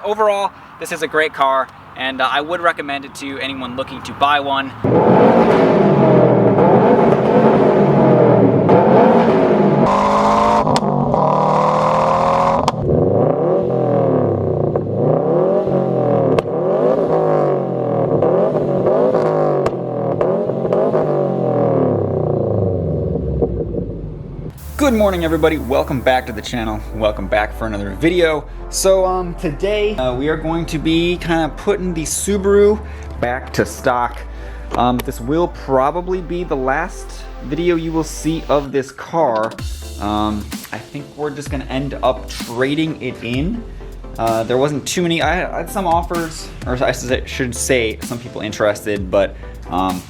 Overall, this is a great car, and I would recommend it to anyone looking to buy one. Good morning, everybody. Welcome back to the channel. Welcome back for another video. So today we are going to be kind of putting the Subaru back to stock. This will probably be the last video you will see of this car. I think we're just gonna end up trading it in. There wasn't too many. I had some offers, or I should say some people interested, but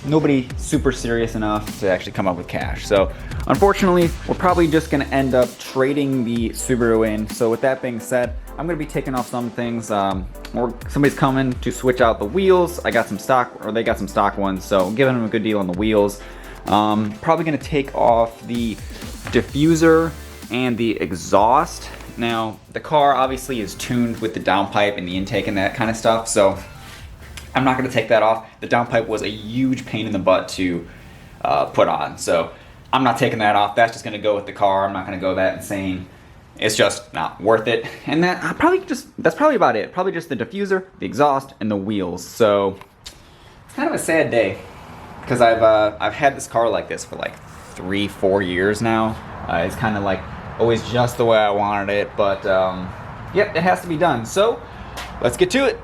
nobody super serious enough to actually come up with cash. So unfortunately, we're probably just gonna end up trading the Subaru in. So with that being said, I'm gonna be taking off some things. Or somebody's coming to switch out the wheels. I got some stock, or they got some stock ones, so giving them a good deal on the wheels. Probably gonna take off the diffuser and the exhaust. Now, the car obviously is tuned with the downpipe and the intake and that kind of stuff, so I'm not gonna take that off. The downpipe was a huge pain in the butt to put on, so I'm not taking that off. That's just gonna go with the car. I'm not gonna go that insane. It's just not worth it. And that's probably about it. Probably just the diffuser, the exhaust, and the wheels. So it's kind of a sad day because I've had this car like this for like 3-4 years now. It's kind of like always just the way I wanted it, but yep, it has to be done. So let's get to it.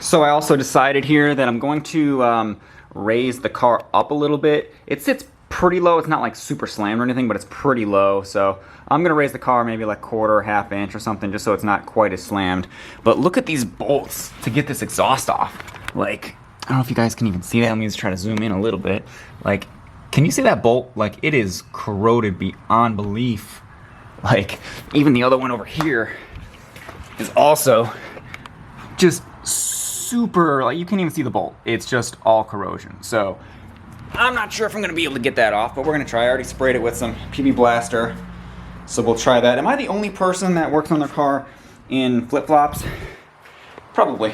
So I also decided here that I'm going to raise the car up a little bit. It sits pretty low. It's not like super slammed or anything, but it's pretty low. So I'm gonna raise the car maybe like quarter, half inch or something, just so it's not quite as slammed. But look at these bolts to get this exhaust off. Like, I don't know if you guys can even see that. Let me just try to zoom in a little bit. Like, can you see that bolt? Like, it is corroded beyond belief. Like, even the other one over here is also just super, like, you can't even see the bolt. It's just all corrosion. So I'm not sure if I'm gonna be able to get that off, but we're gonna try. I already sprayed it with some PB Blaster, so we'll try that. Am I the only person that works on their car in flip-flops? Probably.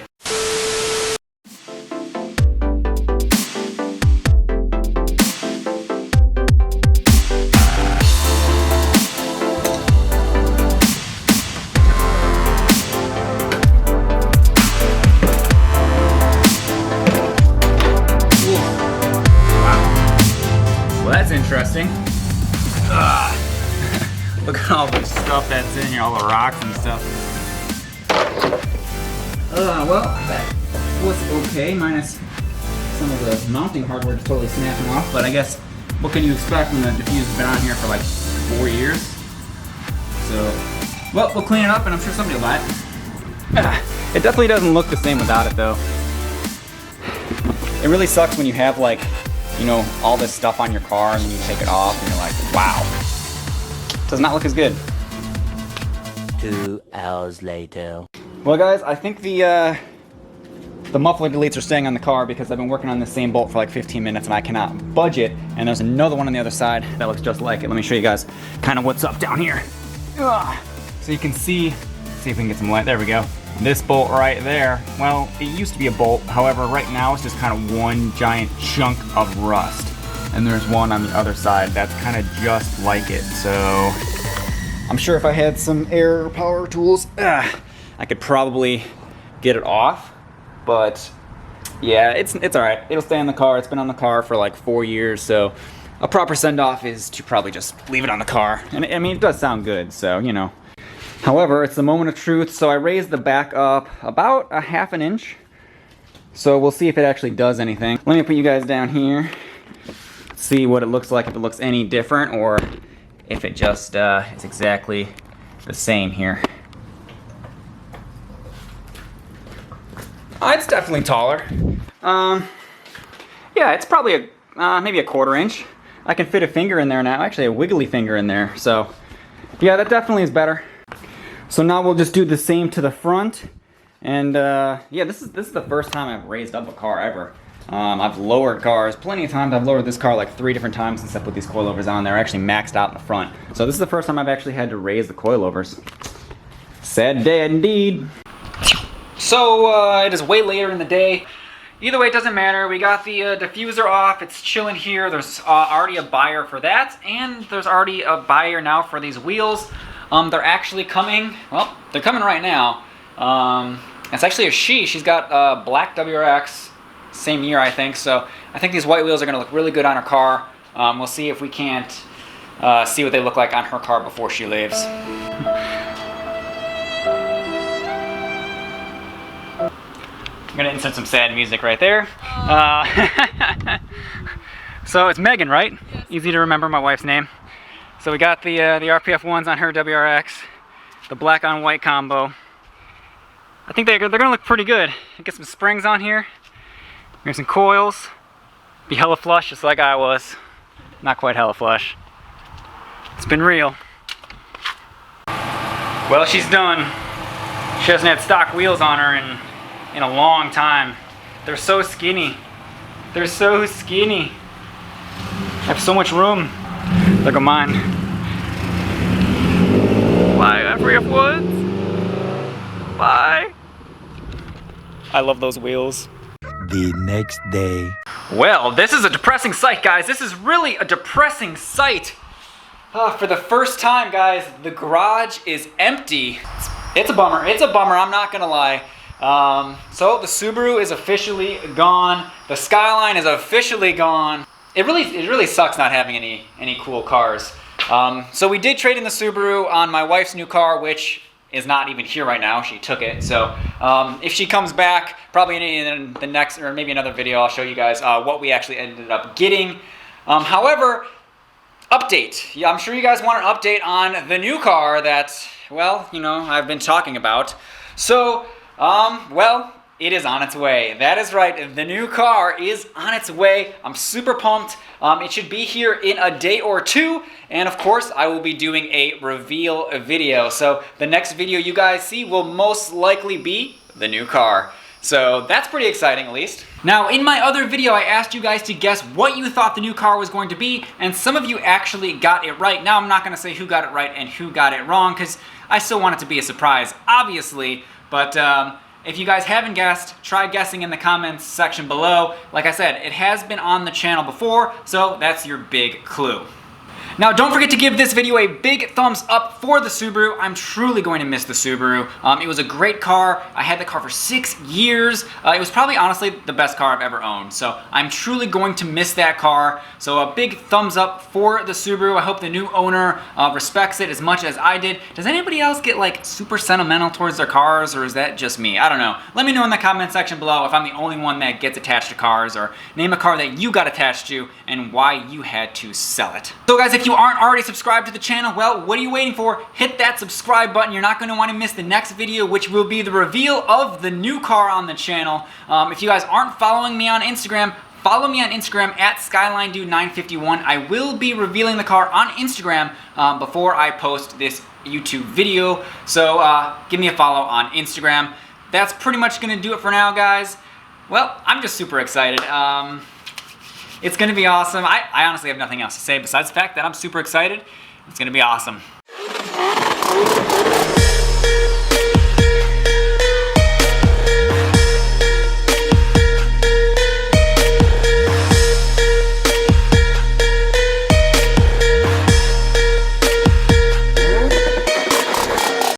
Interesting. Look at all the stuff that's in here, all the rocks and stuff. Well, that was okay, minus some of the mounting hardware totally snapping off, but I guess, what can you expect when the diffuser's been on here for like 4 years? So, well, we'll clean it up and I'm sure somebody will buy it. It definitely doesn't look the same without it though. It really sucks when you have like, you know, all this stuff on your car and then you take it off and you're like, wow. Does not look as good. 2 hours later. Well guys, I think the muffler deletes are staying on the car because I've been working on the same bolt for like 15 minutes and I cannot budge it. And there's another one on the other side that looks just like it. Let me show you guys kind of what's up down here. So you can see if we can get some light. There we go. This bolt right there, well, it used to be a bolt. However, right now it's just kind of one giant chunk of rust. And there's one on the other side that's kind of just like it. So I'm sure if I had some air power tools, I could probably get it off. But yeah, it's all right. It'll stay on the car. It's been on the car for like 4 years. So a proper send off is to probably just leave it on the car. And I mean, it does sound good. So, you know. However, it's the moment of truth, so I raised the back up about a half an inch. So we'll see if it actually does anything. Let me put you guys down here, see what it looks like, if it looks any different, or if it just is exactly the same here. It's definitely taller. Yeah, it's probably maybe a quarter inch. I can fit a finger in there now, actually a wiggly finger in there. So yeah, that definitely is better. So now we'll just do the same to the front. And yeah, this is the first time I've raised up a car ever. I've lowered cars plenty of times. I've lowered this car like 3 different times since I put these coilovers on. They're actually maxed out in the front. So this is the first time I've actually had to raise the coilovers. Sad day indeed. So it is way later in the day. Either way, it doesn't matter. We got the diffuser off. It's chilling here. There's already a buyer for that, and there's already a buyer now for these wheels. They're actually coming. Well, they're coming right now. It's actually a she. She's got black WRX, same year I think. So I think these white wheels are going to look really good on her car. We'll see if we can't see what they look like on her car before she leaves. I'm gonna insert some sad music right there. So it's Megan, right? Yes. Easy to remember, my wife's name. So we got the RPF ones on her WRX, the black on white combo. I think they're gonna look pretty good. Get some springs on here. Here's some coils. Be hella flush, just like I was. Not quite hella flush. It's been real. Well, she's done. She hasn't had stock wheels on her in a long time. They're so skinny. They're so skinny. I have so much room. Look at mine. Bye, RPF Woods. Bye. I love those wheels. The next day. Well, this is a depressing sight, guys. This is really a depressing sight. For the first time, guys, the garage is empty. It's a bummer. It's a bummer, I'm not gonna lie. So the Subaru is officially gone. The Skyline is officially gone. It really sucks not having any cool cars. So we did trade in the Subaru on my wife's new car, which is not even here right now. She took it. So if she comes back, probably in the next, or maybe another video, I'll show you guys what we actually ended up getting. However, update. Yeah, I'm sure you guys want an update on the new car that, well, you know, I've been talking about. So, well, it is on its way. That is right. The new car is on its way. I'm super pumped. It should be here in a day or two. And of course, I will be doing a reveal video. So the next video you guys see will most likely be the new car. So that's pretty exciting, at least. Now, in my other video, I asked you guys to guess what you thought the new car was going to be, and some of you actually got it right. Now, I'm not gonna say who got it right and who got it wrong, because I still want it to be a surprise, obviously. But if you guys haven't guessed, try guessing in the comments section below. Like I said, it has been on the channel before, so that's your big clue. Now, don't forget to give this video a big thumbs up for the Subaru. I'm truly going to miss the Subaru. It was a great car. I had the car for 6 years. It was probably, honestly, the best car I've ever owned. So I'm truly going to miss that car. So a big thumbs up for the Subaru. I hope the new owner respects it as much as I did. Does anybody else get like super sentimental towards their cars, or is that just me? I don't know. Let me know in the comment section below if I'm the only one that gets attached to cars, or name a car that you got attached to and why you had to sell it. So guys, if you aren't already subscribed to the channel, well, what are you waiting for? Hit that subscribe button. You're not going to want to miss the next video, which will be the reveal of the new car on the channel. If you guys aren't following me on Instagram, follow me on Instagram at SkylineDude951. I will be revealing the car on Instagram before I post this YouTube video. So give me a follow on Instagram. That's pretty much going to do it for now, guys. Well, I'm just super excited. It's going to be awesome. I honestly have nothing else to say besides the fact that I'm super excited. It's going to be awesome.